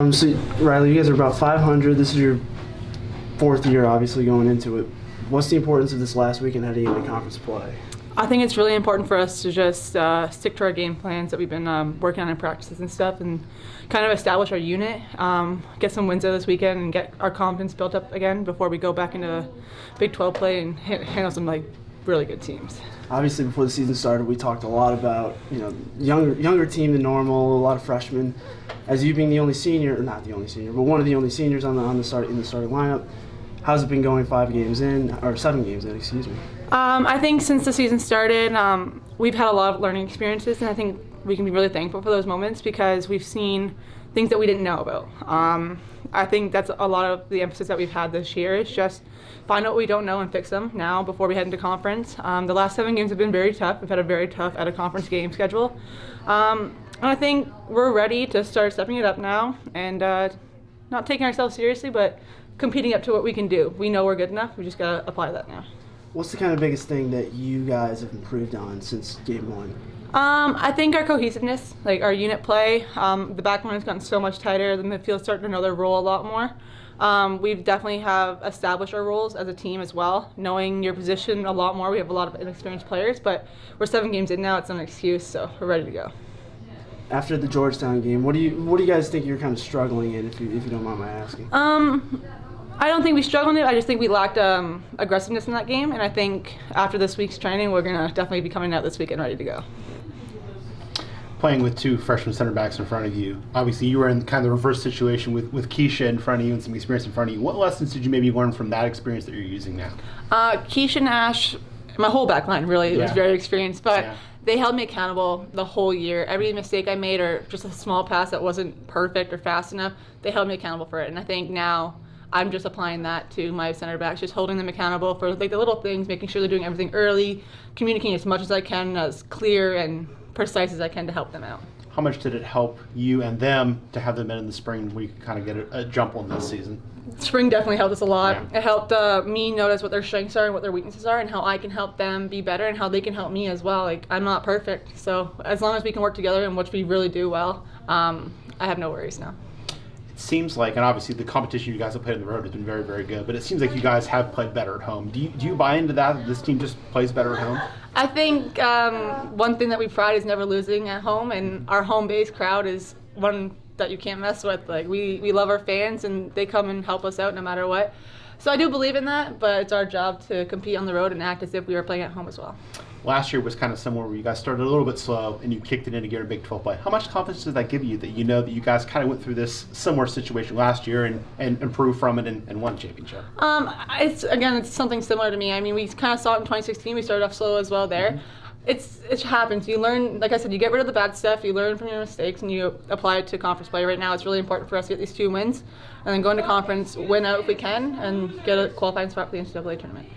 So Rylee, you guys are about 500. This is your fourth year, obviously, going into it. What's the importance of this last weekend heading into conference play? I think it's really important for us to just stick to our game plans that we've been working on in practices and stuff, and kind of establish our unit, get some wins out this weekend, and get our confidence built up again before we go back into Big 12 play and handle some really good teams. Obviously, before the season started, we talked a lot about younger team than normal, a lot of freshmen. As you being the only senior, or not the only senior, but one of the only seniors in the starting lineup, how's it been going 7 games in, excuse me? I think since the season started, we've had a lot of learning experiences, and I think we can be really thankful for those moments because we've seen things that we didn't know about. I think that's a lot of the emphasis that we've had this year is just find out what we don't know and fix them now before we head into conference. The last 7 games have been very tough. We've had a very tough out-of-conference game schedule. And I think we're ready to start stepping it up now and not taking ourselves seriously, but competing up to what we can do. We know we're good enough. We just got to apply that now. What's the kind of biggest thing that you guys have improved on since game 1? I think our cohesiveness, like our unit play. The back line's gotten so much tighter. The midfield's starting to know their role a lot more. We've definitely have established our roles as a team as well, knowing your position a lot more. We have a lot of inexperienced players, but we're 7 games in now. It's not an excuse, so we're ready to go. After the Georgetown game, what do you guys think you're kind of struggling in, if you don't mind my asking? I don't think we struggled in it. I just think we lacked aggressiveness in that game, and I think after this week's training, we're gonna definitely be coming out this weekend ready to go. Playing with 2 freshman center backs in front of you, obviously you were in kind of the reverse situation with Keisha in front of you and some experience in front of you. What lessons did you maybe learn from that experience that you're using now? Keisha and Ash, my whole back line really was very experienced, but they held me accountable the whole year. Every mistake I made or just a small pass that wasn't perfect or fast enough, they held me accountable for it. And I think now I'm just applying that to my center backs, just holding them accountable for the little things, making sure they're doing everything early, communicating as much as I can, as clear and precise as I can to help them out. How much did it help you and them to have them in the spring where you could kind of get a jump on this season? Spring definitely helped us a lot. Yeah. It helped me notice what their strengths are and what their weaknesses are and how I can help them be better and how they can help me as well. I'm not perfect, so as long as we can work together, and which we really do well, I have no worries now. It seems like, and obviously the competition you guys have played on the road has been very, very good, but it seems like you guys have played better at home. Do you buy into that this team just plays better at home? I think one thing that we pride is never losing at home, and our home-based crowd is one that you can't mess with. We love our fans, and they come and help us out no matter what. So I do believe in that, but it's our job to compete on the road and act as if we were playing at home as well. Last year was kind of similar where you guys started a little bit slow and you kicked it into gear in Big 12 play. How much confidence does that give you that you know that you guys kind of went through this similar situation last year and improved from it and won a championship? It's something similar to me. I mean, we kind of saw it in 2016. We started off slow as well there. Mm-hmm. It happens. You learn, like I said, you get rid of the bad stuff, you learn from your mistakes, and you apply it to conference play. Right now, it's really important for us to get these 2 wins, and then go into conference, win out if we can, and get a qualifying spot for the NCAA tournament.